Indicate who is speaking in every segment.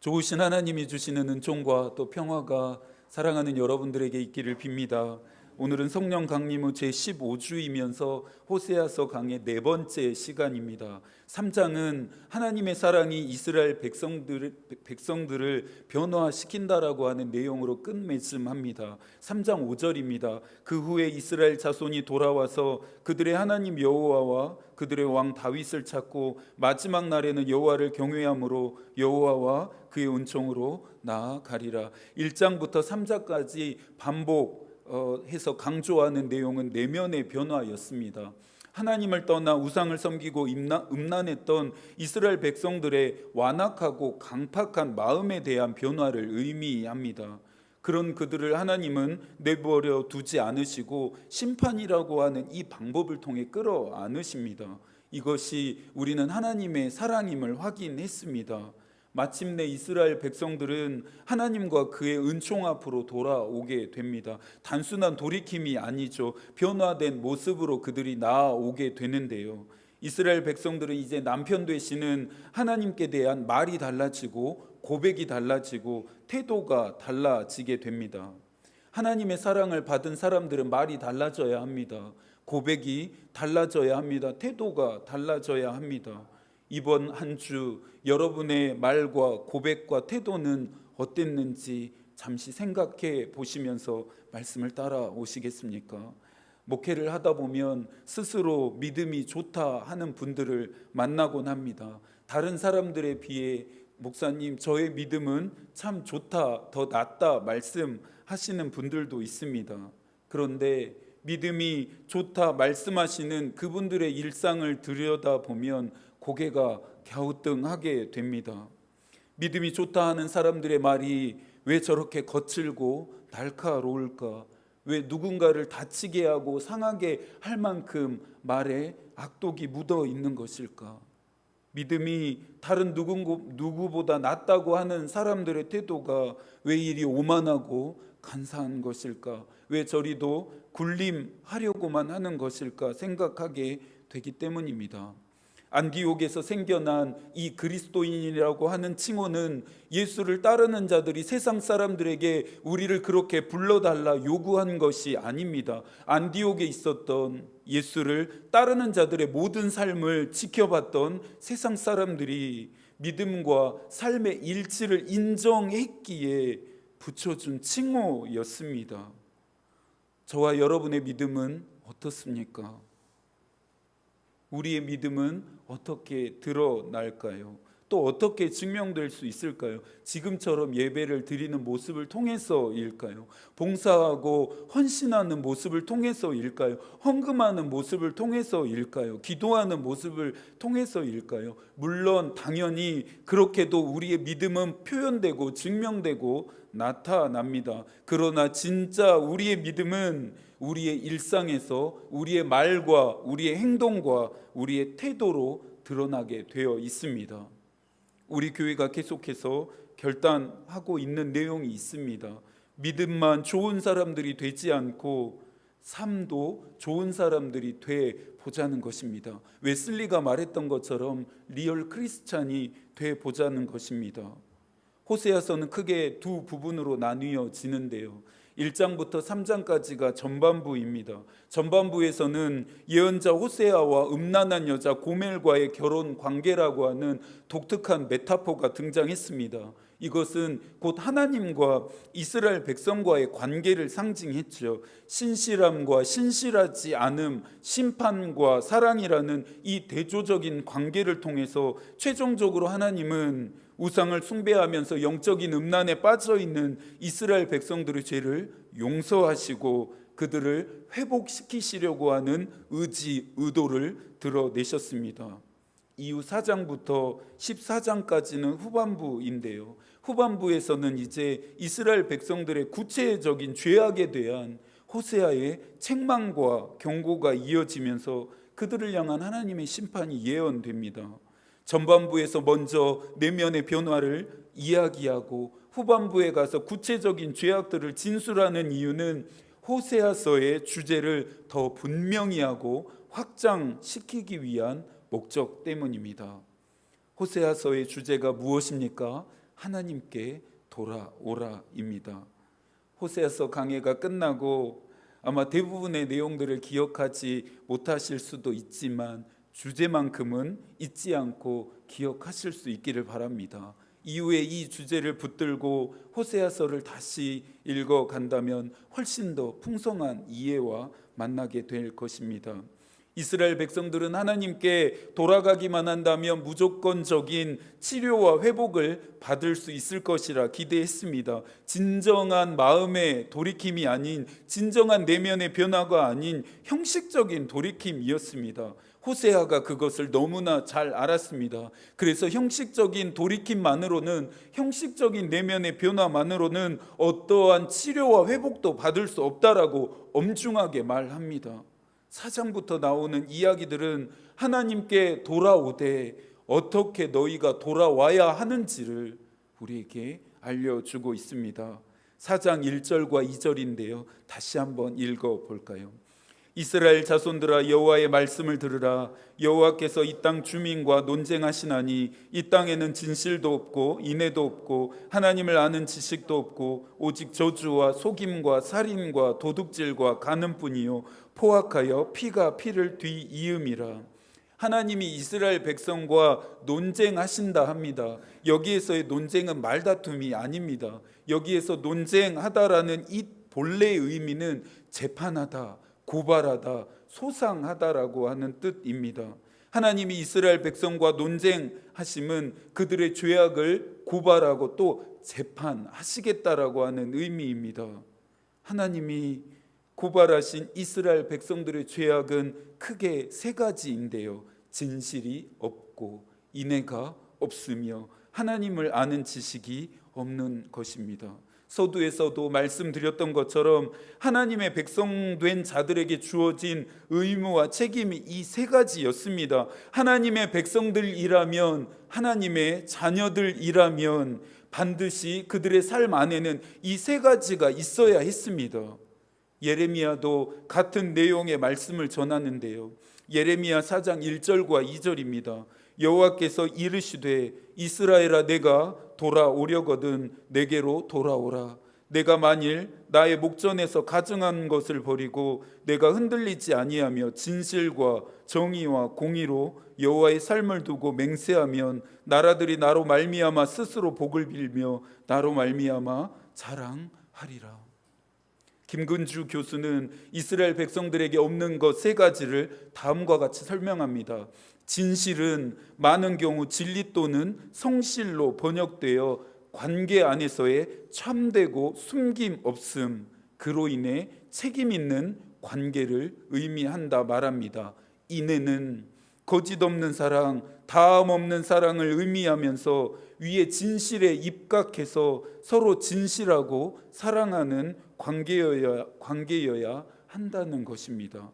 Speaker 1: 좋으신 하나님이 주시는 은총과 또 평화가 사랑하는 여러분들에게 있기를 빕니다. 오늘은 성령 강림 후 제15주이면서 호세아서 강의 네 번째 시간입니다. 3장은 하나님의 사랑이 이스라엘 백성들을 변화시킨다라고 하는 내용으로 끝맺음합니다. 3장 5절입니다. 그 후에 이스라엘 자손이 돌아와서 그들의 하나님 여호와와 그들의 왕 다윗을 찾고 마지막 날에는 여호와를 경외함으로 여호와와 그의 은총으로 나아가리라. 1장부터 3장까지 반복해서 강조하는 내용은 내면의 변화였습니다. 하나님을 떠나 우상을 섬기고 음란했던 이스라엘 백성들의 완악하고 강팍한 마음에 대한 변화를 의미합니다. 그런 그들을 하나님은 내버려 두지 않으시고 심판이라고 하는 이 방법을 통해 끌어안으십니다. 이것이 우리는 하나님의 사랑임을 확인했습니다. 마침내 이스라엘 백성들은 하나님과 그의 은총 앞으로 돌아오게 됩니다. 단순한 돌이킴이 아니죠. 변화된 모습으로 그들이 나아오게 되는데요. 이스라엘 백성들은 이제 남편 되시는 하나님께 대한 말이 달라지고 고백이 달라지고 태도가 달라지게 됩니다. 하나님의 사랑을 받은 사람들은 말이 달라져야 합니다. 고백이 달라져야 합니다. 태도가 달라져야 합니다. 이번 한 주 여러분의 말과 고백과 태도는 어땠는지 잠시 생각해 보시면서 말씀을 따라오시겠습니까? 목회를 하다 보면 스스로 믿음이 좋다 하는 분들을 만나곤 합니다. 다른 사람들에 비해 목사님, 저의 믿음은 참 좋다, 더 낫다 말씀하시는 분들도 있습니다. 그런데 믿음이 좋다 말씀하시는 그분들의 일상을 들여다보면 고개가 갸우뚱하게 됩니다. 믿음이 좋다 하는 사람들의 말이 왜 저렇게 거칠고 날카로울까? 왜 누군가를 다치게 하고 상하게 할 만큼 말에 악독이 묻어 있는 것일까? 믿음이 다른 누구보다 낫다고 하는 사람들의 태도가 왜 이리 오만하고 간사한 것일까? 왜 저리도 군림하려고만 하는 것일까 생각하게 되기 때문입니다. 안디옥에서 생겨난 이 그리스도인이라고 하는 칭호는 예수를 따르는 자들이 세상 사람들에게 우리를 그렇게 불러달라 요구한 것이 아닙니다. 안디옥에 있었던 예수를 따르는 자들의 모든 삶을 지켜봤던 세상 사람들이 믿음과 삶의 일치를 인정했기에 붙여준 칭호였습니다. 저와 여러분의 믿음은 어떻습니까? 우리의 믿음은 어떻게 드러날까요? 또 어떻게 증명될 수 있을까요? 지금처럼 예배를 드리는 모습을 통해서일까요? 봉사하고 헌신하는 모습을 통해서일까요? 헌금하는 모습을 통해서일까요? 기도하는 모습을 통해서일까요? 물론 당연히 그렇게도 우리의 믿음은 표현되고 증명되고 나타납니다. 그러나 진짜 우리의 믿음은 우리의 일상에서 우리의 말과 우리의 행동과 우리의 태도로 드러나게 되어 있습니다. 우리 교회가 계속해서 결단하고 있는 내용이 있습니다. 믿음만 좋은 사람들이 되지 않고 삶도 좋은 사람들이 돼 보자는 것입니다. 웨슬리가 말했던 것처럼 리얼 크리스찬이 돼 보자는 것입니다. 호세아서는 크게 두 부분으로 나뉘어지는데요. 1장부터 3장까지가 전반부입니다. 전반부에서는 예언자 호세아와 음란한 여자 고멜과의 결혼 관계라고 하는 독특한 메타포가 등장했습니다. 이것은 곧 하나님과 이스라엘 백성과의 관계를 상징했죠. 신실함과 신실하지 않음, 심판과 사랑이라는 이 대조적인 관계를 통해서 최종적으로 하나님은 우상을 숭배하면서 영적인 음란에 빠져있는 이스라엘 백성들의 죄를 용서하시고 그들을 회복시키시려고 하는 의도를 드러내셨습니다. 이후 4장부터 14장까지는 후반부인데요. 후반부에서는 이제 이스라엘 백성들의 구체적인 죄악에 대한 호세아의 책망과 경고가 이어지면서 그들을 향한 하나님의 심판이 예언됩니다. 전반부에서 먼저 내면의 변화를 이야기하고 후반부에 가서 구체적인 죄악들을 진술하는 이유는 호세아서의 주제를 더 분명히 하고 확장시키기 위한 목적 때문입니다. 호세아서의 주제가 무엇입니까? 하나님께 돌아오라입니다. 호세아서 강해가 끝나고 아마 대부분의 내용들을 기억하지 못하실 수도 있지만 주제만큼은 잊지 않고 기억하실 수 있기를 바랍니다. 이후에 이 주제를 붙들고 호세아서를 다시 읽어간다면 훨씬 더 풍성한 이해와 만나게 될 것입니다. 이스라엘 백성들은 하나님께 돌아가기만 한다면 무조건적인 치료와 회복을 받을 수 있을 것이라 기대했습니다. 진정한 마음의 돌이킴이 아닌, 진정한 내면의 변화가 아닌 형식적인 돌이킴이었습니다. 호세아가 그것을 너무나 잘 알았습니다. 그래서 형식적인 돌이킴만으로는, 형식적인 내면의 변화만으로는 어떠한 치료와 회복도 받을 수 없다라고 엄중하게 말합니다. 4장부터 나오는 이야기들은 하나님께 돌아오되 어떻게 너희가 돌아와야 하는지를 우리에게 알려주고 있습니다. 4장 1절과 2절인데요. 다시 한번 읽어볼까요? 이스라엘 자손들아, 여호와의 말씀을 들으라. 여호와께서 이 땅 주민과 논쟁하시나니 이 땅에는 진실도 없고 인애도 없고 하나님을 아는 지식도 없고 오직 저주와 속임과 살인과 도둑질과 간음뿐이요 포악하여 피가 피를 뒤이음이라. 하나님이 이스라엘 백성과 논쟁하신다 합니다. 여기에서의 논쟁은 말다툼이 아닙니다. 여기에서 논쟁하다라는 이 본래의 의미는 재판하다, 고발하다, 소상하다라고 하는 뜻입니다. 하나님이 이스라엘 백성과 논쟁하심은 그들의 죄악을 고발하고 또 재판하시겠다라고 하는 의미입니다. 하나님이 고발하신 이스라엘 백성들의 죄악은 크게 세 가지인데요. 진실이 없고 인애가 없으며 하나님을 아는 지식이 없는 것입니다. 서두에서도 말씀드렸던 것처럼 하나님의 백성된 자들에게 주어진 의무와 책임이 이 세 가지였습니다. 하나님의 백성들이라면, 하나님의 자녀들이라면 반드시 그들의 삶 안에는 이 세 가지가 있어야 했습니다. 예레미야도 같은 내용의 말씀을 전하는데요. 예레미야 4장 1절과 2절입니다. 여호와께서 이르시되 이스라엘아, 내가 돌아오려거든 내게로 돌아오라. 내가 만일 나의 목전에서 가증한 것을 버리고 내가 흔들리지 아니하며 진실과 정의와 공의로 여호와의 삶을 두고 맹세하면 나라들이 나로 말미암아 스스로 복을 빌며 나로 말미암아 자랑하리라. 김근주 교수는 이스라엘 백성들에게 없는 것 세 가지를 다음과 같이 설명합니다. 진실은 많은 경우 진리 또는 성실로 번역되어 관계 안에서의 참되고 숨김 없음, 그로 인해 책임 있는 관계를 의미한다 말합니다. 인애는 거짓 없는 사랑, 다함 없는 사랑을 의미하면서 위에 진실에 입각해서 서로 진실하고 사랑하는 관계여야 한다는 것입니다.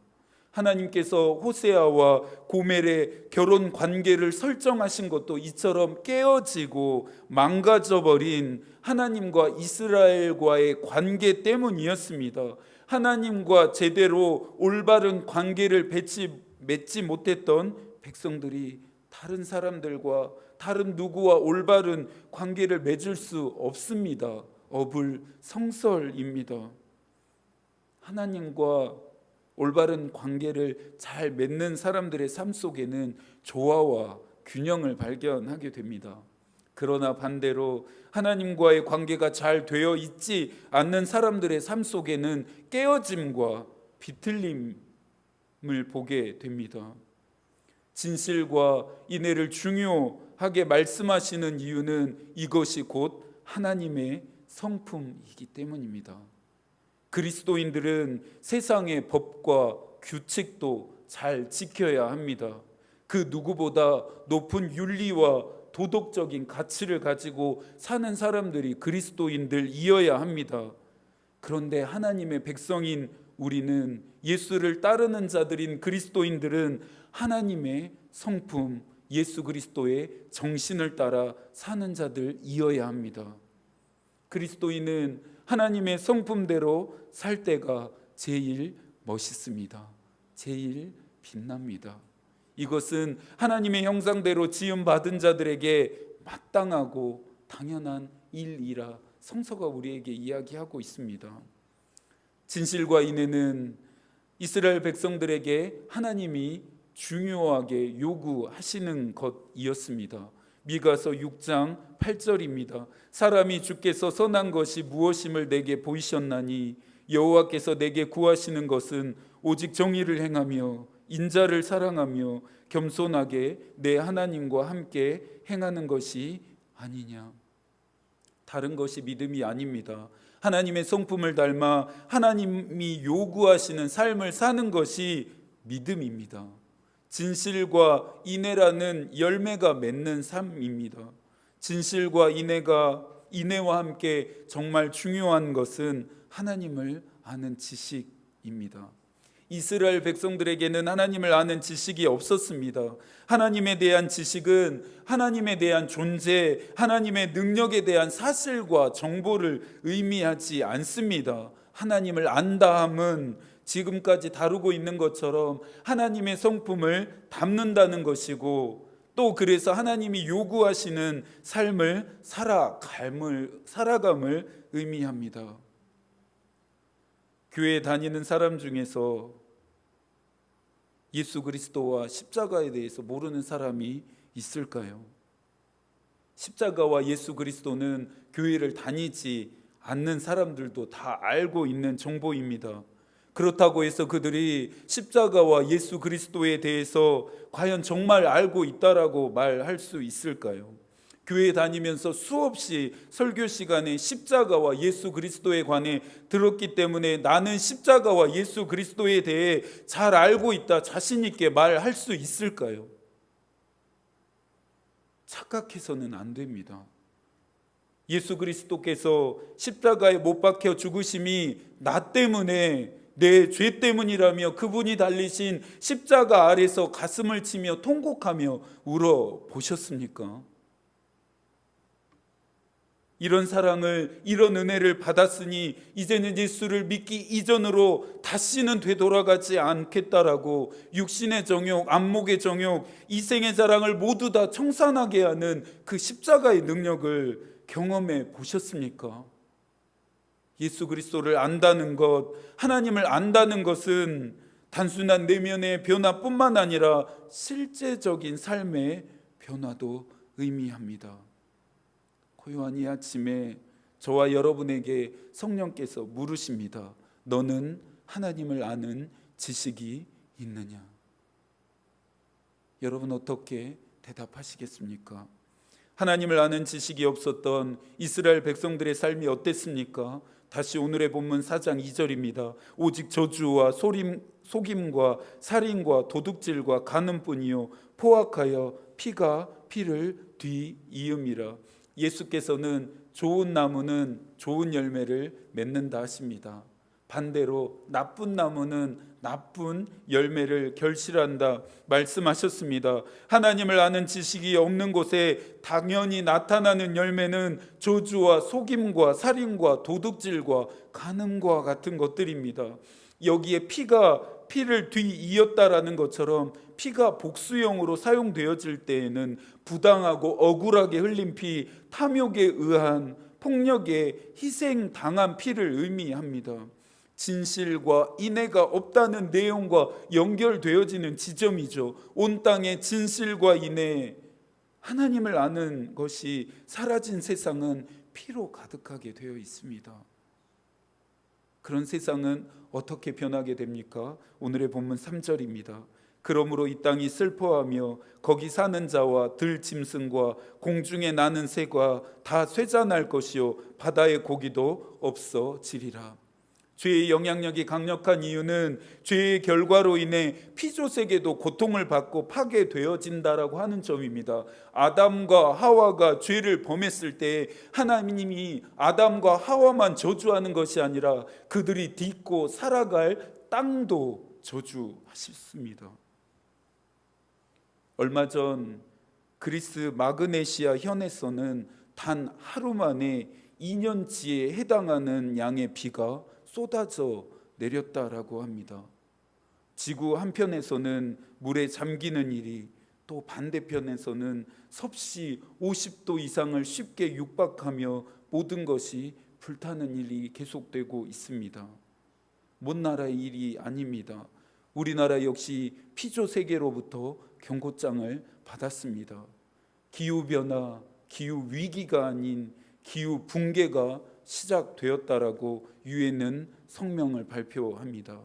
Speaker 1: 하나님께서 호세아와 고멜의 결혼 관계를 설정하신 것도 이처럼 깨어지고 망가져버린 하나님과 이스라엘과의 관계 때문이었습니다. 하나님과 제대로 올바른 관계를 맺지 못했던 백성들이 다른 사람들과 다른 누구와 올바른 관계를 맺을 수 없습니다. 어불성설입니다. 하나님과 올바른 관계를 잘 맺는 사람들의 삶 속에는 조화와 균형을 발견하게 됩니다. 그러나 반대로 하나님과의 관계가 잘 되어 있지 않는 사람들의 삶 속에는 깨어짐과 비틀림을 보게 됩니다. 진실과 인애를 중요하게 말씀하시는 이유는 이것이 곧 하나님의 성품이기 때문입니다. 그리스도인들은 세상의 법과 규칙도 잘 지켜야 합니다. 그 누구보다 높은 윤리와 도덕적인 가치를 가지고 사는 사람들이 그리스도인들이어야 합니다. 그런데 하나님의 백성인 우리는, 예수를 따르는 자들인 그리스도인들은 하나님의 성품, 예수 그리스도의 정신을 따라 사는 자들이어야 합니다. 그리스도인은 하나님의 성품대로 살 때가 제일 멋있습니다. 제일 빛납니다. 이것은 하나님의 형상대로 지음받은 자들에게 마땅하고 당연한 일이라 성서가 우리에게 이야기하고 있습니다. 진실과 인애는 이스라엘 백성들에게 하나님이 중요하게 요구하시는 것이었습니다. 미가서 6장 8절입니다. 사람이 주께서 선한 것이 무엇임을 내게 보이셨나니 여호와께서 내게 구하시는 것은 오직 정의를 행하며 인자를 사랑하며 겸손하게 내 하나님과 함께 행하는 것이 아니냐. 다른 것이 믿음이 아닙니다. 하나님의 성품을 닮아 하나님이 요구하시는 삶을 사는 것이 믿음입니다. 진실과 인애라는 열매가 맺는 삶입니다. 진실과 인애와 함께 정말 중요한 것은 하나님을 아는 지식입니다. 이스라엘 백성들에게는 하나님을 아는 지식이 없었습니다. 하나님에 대한 지식은 하나님에 대한 존재, 하나님의 능력에 대한 사실과 정보를 의미하지 않습니다. 하나님을 안다 함은 지금까지 다루고 있는 것처럼 하나님의 성품을 담는다는 것이고, 또 그래서 하나님이 요구하시는 삶을 살아감을 의미합니다. 교회에 다니는 사람 중에서 예수 그리스도와 십자가에 대해서 모르는 사람이 있을까요? 십자가와 예수 그리스도는 교회를 다니지 않는 사람들도 다 알고 있는 정보입니다. 그렇다고 해서 그들이 십자가와 예수 그리스도에 대해서 과연 정말 알고 있다라고 말할 수 있을까요? 교회 다니면서 수없이 설교 시간에 십자가와 예수 그리스도에 관해 들었기 때문에 나는 십자가와 예수 그리스도에 대해 잘 알고 있다, 자신 있게 말할 수 있을까요? 착각해서는 안 됩니다. 예수 그리스도께서 십자가에 못 박혀 죽으심이 나 때문에, 내 죄 때문이라며 그분이 달리신 십자가 아래서 가슴을 치며 통곡하며 울어 보셨습니까? 이런 사랑을, 이런 은혜를 받았으니 이제는 예수를 믿기 이전으로 다시는 되돌아가지 않겠다라고 육신의 정욕, 안목의 정욕, 이생의 자랑을 모두 다 청산하게 하는 그 십자가의 능력을 경험해 보셨습니까? 예수 그리스도를 안다는 것, 하나님을 안다는 것은 단순한 내면의 변화뿐만 아니라 실제적인 삶의 변화도 의미합니다. 고요한 이 아침에 저와 여러분에게 성령께서 물으십니다. 너는 하나님을 아는 지식이 있느냐? 여러분 어떻게 대답하시겠습니까? 하나님을 아는 지식이 없었던 이스라엘 백성들의 삶이 어땠습니까? 다시 오늘의 본문 4장 2절입니다. 오직 저주와 속임과 살인과 도둑질과 간음뿐이요 포악하여 피가 피를 뒤이음이라. 예수께서는 좋은 나무는 좋은 열매를 맺는다 하십니다. 반대로 나쁜 나무는 나쁜 열매를 결실한다 말씀하셨습니다. 하나님을 아는 지식이 없는 곳에 당연히 나타나는 열매는 저주와 속임과 살인과 도둑질과 간음과 같은 것들입니다. 여기에 피가 피를 뒤이었다라는 것처럼 피가 복수형으로 사용되어질 때에는 부당하고 억울하게 흘린 피, 탐욕에 의한 폭력에 희생당한 피를 의미합니다. 진실과 인애가 없다는 내용과 연결되어지는 지점이죠. 온 땅에 진실과 인애, 하나님을 아는 것이 사라진 세상은 피로 가득하게 되어 있습니다. 그런 세상은 어떻게 변하게 됩니까? 오늘의 본문 3절입니다. 그러므로 이 땅이 슬퍼하며 거기 사는 자와 들짐승과 공중에 나는 새가 다 쇠잔할 것이요 바다의 고기도 없어지리라. 죄의 영향력이 강력한 이유는 죄의 결과로 인해 피조세계도 고통을 받고 파괴되어진다라고 하는 점입니다. 아담과 하와가 죄를 범했을 때 하나님이 아담과 하와만 저주하는 것이 아니라 그들이 딛고 살아갈 땅도 저주하셨습니다. 얼마 전 그리스 마그네시아 현에서는 단 하루 만에 2년치에 해당하는 양의 비가 쏟아져 내렸다라고 합니다. 지구 한편에서는 물에 잠기는 일이, 또 반대편에서는 섭씨 50도 이상을 쉽게 육박하며 모든 것이 불타는 일이 계속되고 있습니다. 먼 나라의 일이 아닙니다. 우리나라 역시 피조 세계로부터 경고장을 받았습니다. 기후변화, 기후위기가 아닌 기후 붕괴가 시작되었다라고 유엔은 성명을 발표합니다.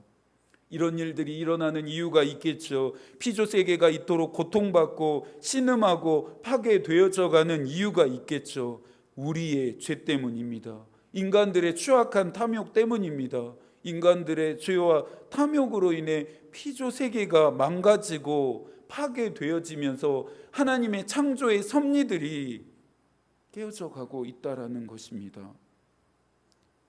Speaker 1: 이런 일들이 일어나는 이유가 있겠죠. 피조 세계가 이토록 고통받고 신음하고 파괴되어져 가는 이유가 있겠죠. 우리의 죄 때문입니다. 인간들의 추악한 탐욕 때문입니다. 인간들의 죄와 탐욕으로 인해 피조 세계가 망가지고 파괴되어지면서 하나님의 창조의 섭리들이 깨어져 가고 있다라는 것입니다.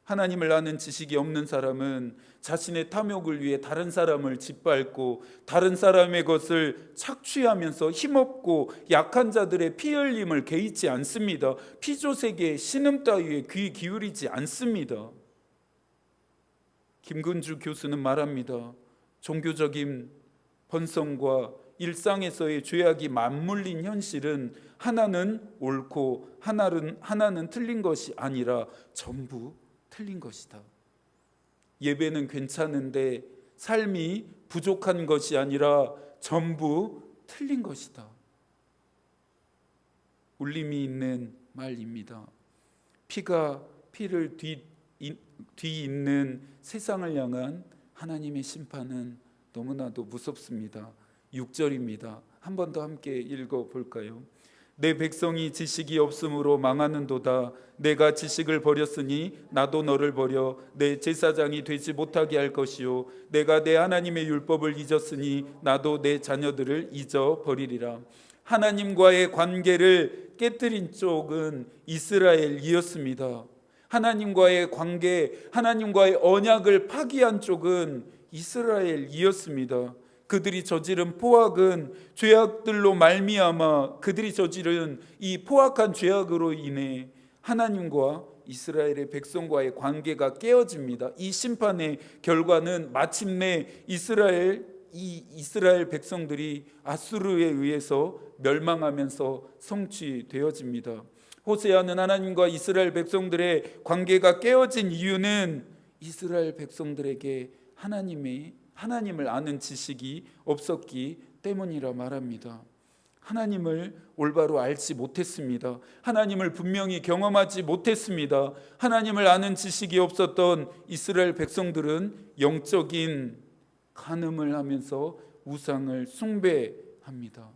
Speaker 1: 하나님을 아는 지식이 없는 사람은 자신의 탐욕을 위해 다른 사람을 짓밟고 다른 사람의 것을 착취하면서 힘없고 약한 자들의 피 흘림을 개의치 않습니다. 피조세계의 신음 따위에 귀 기울이지 않습니다. 김근주 교수는 말합니다. 종교적인 번성과 일상에서의 죄악이 맞물린 현실은 하나는 옳고 하나는 틀린 것이 아니라 전부 틀린 것이다. 예배는 괜찮은데 삶이 부족한 것이 아니라 전부 틀린 것이다. 울림이 있는 말입니다. 피가 피를 뒤잇는 세상을 향한 하나님의 심판은 너무나도 무섭습니다. 6절입니다. 한 번 더 함께 읽어볼까요? 내 백성이 지식이 없으므로 망하는도다. 내가 지식을 버렸으니 나도 너를 버려 내 제사장이 되지 못하게 할 것이요 내가 내 하나님의 율법을 잊었으니 나도 내 자녀들을 잊어버리리라. 하나님과의 관계를 깨뜨린 쪽은 이스라엘이었습니다. 하나님과의 관계, 하나님과의 언약을 파기한 쪽은 이스라엘이었습니다. 그들이 저지른 포악은 죄악들로 말미암아 그들이 저지른 이 포악한 죄악으로 인해 하나님과 이스라엘의 백성과의 관계가 깨어집니다. 이 심판의 결과는 마침내 이스라엘 백성들이 아수르에 의해서 멸망하면서 성취되어집니다. 호세아는 하나님과 이스라엘 백성들의 관계가 깨어진 이유는 이스라엘 백성들에게 하나님을 아는 지식이 없었기 때문이라 말합니다. 하나님을 올바로 알지 못했습니다. 하나님을 분명히 경험하지 못했습니다. 하나님을 아는 지식이 없었던 이스라엘 백성들은 영적인 간음을 하면서 우상을 숭배합니다.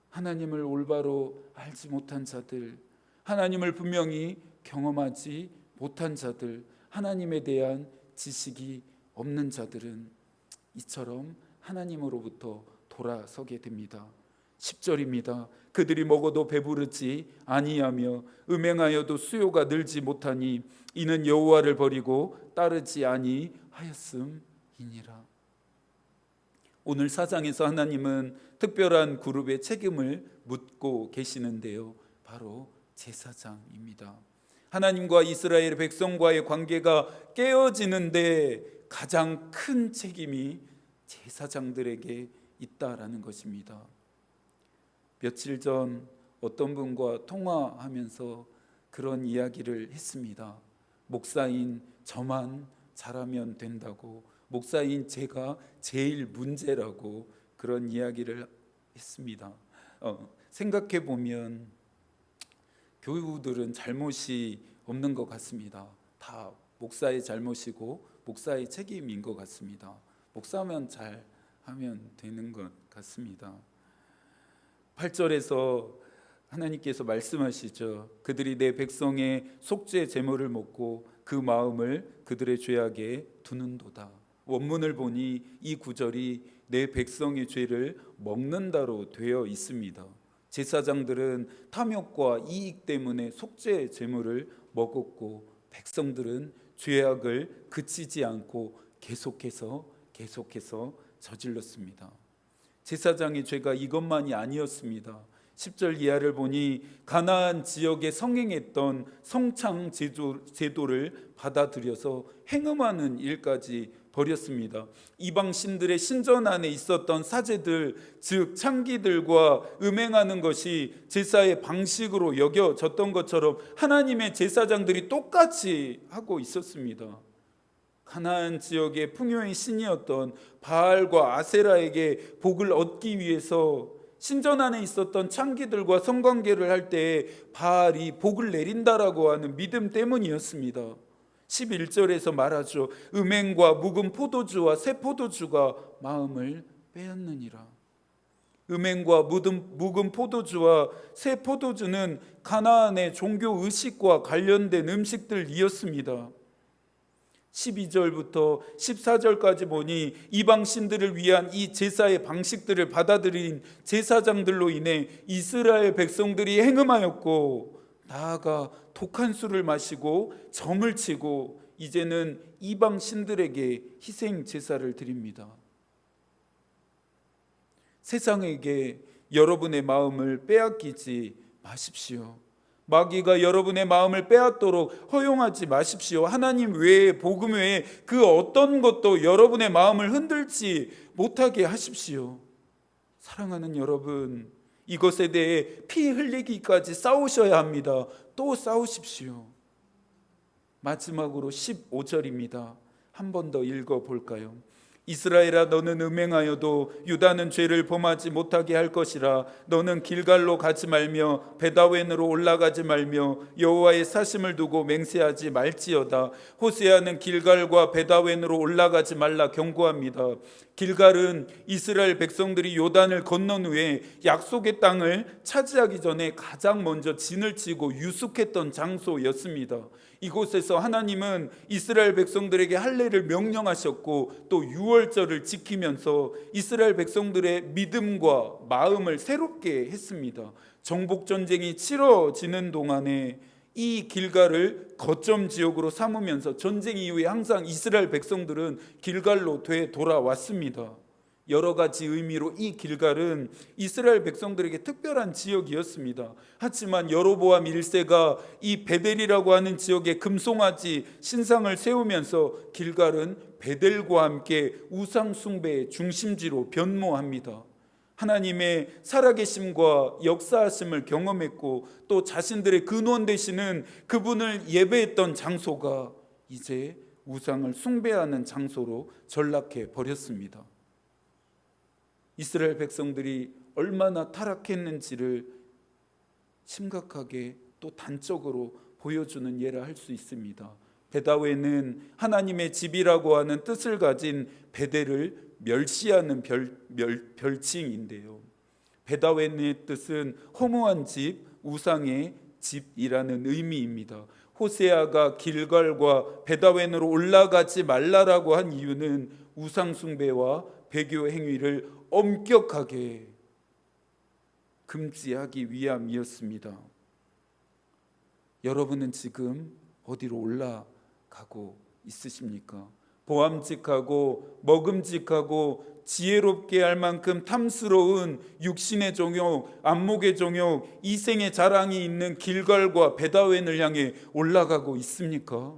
Speaker 1: 하나님을 올바로 알지 못한 자들, 하나님을 분명히 경험하지 못한 자들, 하나님에 대한 지식이 없는 자들은 이처럼 하나님으로부터 돌아서게 됩니다. 10절입니다. 그들이 먹어도 배부르지 아니하며 음행하여도 수요가 늘지 못하니 이는 여호와를 버리고 따르지 아니하였음이니라. 오늘 사장에서 하나님은 특별한 그룹의 책임을 묻고 계시는데요. 바로 제사장입니다. 하나님과 이스라엘 백성과의 관계가 깨어지는데 가장 큰 책임이 제사장들에게 있다라는 것입니다. 며칠 전 어떤 분과 통화하면서 그런 이야기를 했습니다. 목사인 저만 잘하면 된다고, 목사인 제가 제일 문제라고 그런 이야기를 했습니다. 생각해 보면 교우들은 잘못이 없는 것 같습니다. 다 목사의 잘못이고 목사의 책임인 것 같습니다. 목사면 잘 하면 되는 것 같습니다. 8절에서 하나님께서 말씀하시죠. 그들이 내 백성의 속죄 제물을 먹고 그 마음을 그들의 죄악에 두는도다. 원문을 보니 이 구절이 내 백성의 죄를 먹는다로 되어 있습니다. 제사장들은 탐욕과 이익 때문에 속죄 제물을 먹었고 백성들은 죄악을 그치지 않고 계속해서 저질렀습니다. 제사장의 죄가 이것만이 아니었습니다. 10절 이하를 보니 가나안 지역에 성행했던 성창 제도를 받아들여서 행음하는 일까지 버렸습니다. 이방 신들의 신전 안에 있었던 사제들, 즉 창기들과 음행하는 것이 제사의 방식으로 여겨졌던 것처럼 하나님의 제사장들이 똑같이 하고 있었습니다. 가나안 지역의 풍요의 신이었던 바알과 아세라에게 복을 얻기 위해서 신전 안에 있었던 창기들과 성관계를 할 때 바알이 복을 내린다라고 하는 믿음 때문이었습니다. 11절에서 말하죠. 음행과 묵은 포도주와 새 포도주가 마음을 빼앗느니라. 음행과 묵은 포도주와 새 포도주는 가나안의 종교 의식과 관련된 음식들이었습니다. 12절부터 14절까지 보니 이방 신들을 위한 이 제사의 방식들을 받아들인 제사장들로 인해 이스라엘 백성들이 행음하였고, 나아가 독한 술을 마시고 점을 치고 이제는 이방 신들에게 희생 제사를 드립니다. 세상에게 여러분의 마음을 빼앗기지 마십시오. 마귀가 여러분의 마음을 빼앗도록 허용하지 마십시오. 하나님 외에, 복음 외에 그 어떤 것도 여러분의 마음을 흔들지 못하게 하십시오. 사랑하는 여러분, 이것에 대해 피 흘리기까지 싸우셔야 합니다. 또 싸우십시오. 마지막으로 15절입니다. 한 번 더 읽어볼까요? 이스라엘아, 너는 음행하여도 유다는 죄를 범하지 못하게 할 것이라. 너는 길갈로 가지 말며 베다웬으로 올라가지 말며 여호와의 사심을 두고 맹세하지 말지어다. 호세아는 길갈과 베다웬으로 올라가지 말라 경고합니다. 길갈은 이스라엘 백성들이 요단을 건넌 후에 약속의 땅을 차지하기 전에 가장 먼저 진을 치고 유숙했던 장소였습니다. 이곳에서 하나님은 이스라엘 백성들에게 할례를 명령하셨고 또 유월절을 지키면서 이스라엘 백성들의 믿음과 마음을 새롭게 했습니다. 정복전쟁이 치러지는 동안에 이 길갈을 거점 지역으로 삼으면서 전쟁 이후에 항상 이스라엘 백성들은 길갈로 되돌아왔습니다. 여러 가지 의미로 이 길갈은 이스라엘 백성들에게 특별한 지역이었습니다. 하지만 여로보암 1세가 이 베델이라고 하는 지역에 금송아지 신상을 세우면서 길갈은 베델과 함께 우상 숭배의 중심지로 변모합니다. 하나님의 살아계심과 역사하심을 경험했고 또 자신들의 근원 되시는 그분을 예배했던 장소가 이제 우상을 숭배하는 장소로 전락해 버렸습니다. 이스라엘 백성들이 얼마나 타락했는지를 심각하게 또 단적으로 보여주는 예라 할 수 있습니다. 베다웬은 하나님의 집이라고 하는 뜻을 가진 베델을 멸시하는 별칭인데요. 베다웬의 뜻은 허무한 집, 우상의 집이라는 의미입니다. 호세아가 길갈과 베다웬으로 올라가지 말라라고 한 이유는 우상 숭배와 배교 행위를 엄격하게 금지하기 위함이었습니다. 여러분은 지금 어디로 올라가고 있으십니까? 보암직하고 먹음직하고 지혜롭게 할 만큼 탐스러운 육신의 정욕, 안목의 정욕, 이생의 자랑이 있는 길갈과 베다웬을 향해 올라가고 있습니까?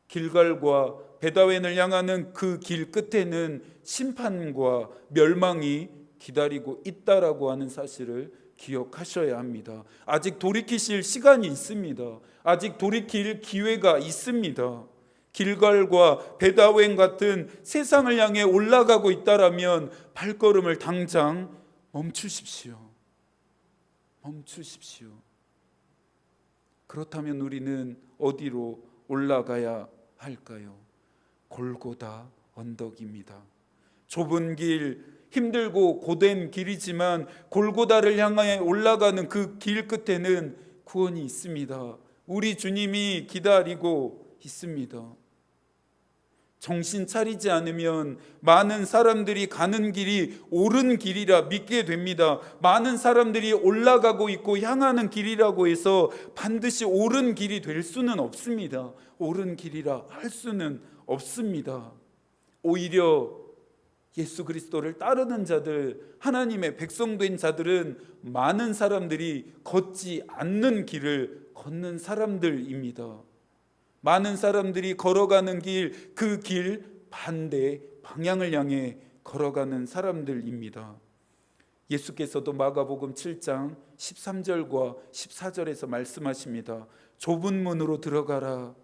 Speaker 1: 길갈과 베다웬을 향하는 그 길 끝에는 심판과 멸망이 기다리고 있다라고 하는 사실을 기억하셔야 합니다. 아직 돌이키실 시간이 있습니다. 아직 돌이킬 기회가 있습니다. 길갈과 베다웬 같은 세상을 향해 올라가고 있다라면 발걸음을 당장 멈추십시오. 멈추십시오. 그렇다면 우리는 어디로 올라가야 할까요? 골고다 언덕입니다. 좁은 길, 힘들고 고된 길이지만 골고다를 향해 올라가는 그 길 끝에는 구원이 있습니다. 우리 주님이 기다리고 있습니다. 정신 차리지 않으면 많은 사람들이 가는 길이 옳은 길이라 믿게 됩니다. 많은 사람들이 올라가고 있고 향하는 길이라고 해서 반드시 옳은 길이 될 수는 없습니다. 옳은 길이라 할 수는 없습니다. 오히려 예수 그리스도를 따르는 자들, 하나님의 백성된 자들은 많은 사람들이 걷지 않는 길을 걷는 사람들입니다. 많은 사람들이 걸어가는 길, 그 길 반대 방향을 향해 걸어가는 사람들입니다. 예수께서도 마가복음 7장 13절과 14절에서 말씀하십니다. 좁은 문으로 들어가라.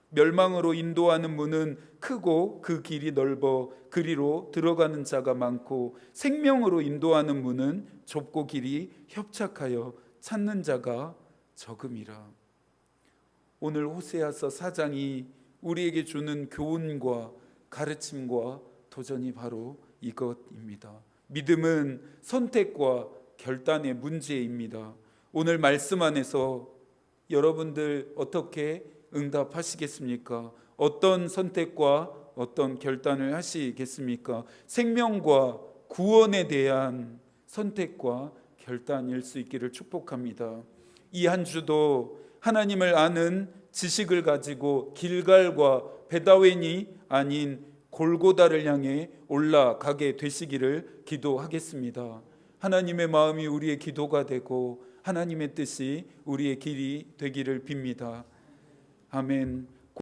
Speaker 1: 멸망으로 인도하는 문은 크고 그 길이 넓어 그리로 들어가는 자가 많고 생명으로 인도하는 문은 좁고 길이 협착하여 찾는 자가 적음이라. 오늘 호세아서 4장이 우리에게 주는 교훈과 가르침과 도전이 바로 이것입니다. 믿음은 선택과 결단의 문제입니다. 오늘 말씀 안에서 여러분들 어떻게 응답하시겠습니까? 어떤 선택과 어떤 결단을 하시겠습니까? 생명과 구원에 대한 선택과 결단일 수 있기를 축복합니다. 이 한 주도 하나님을 아는 지식을 가지고 길갈과 베다웬이 아닌 골고다를 향해 올라가게 되시기를 기도하겠습니다. 하나님의 마음이 우리의 기도가 되고 하나님의 뜻이 우리의 길이 되기를 빕니다. 아멘.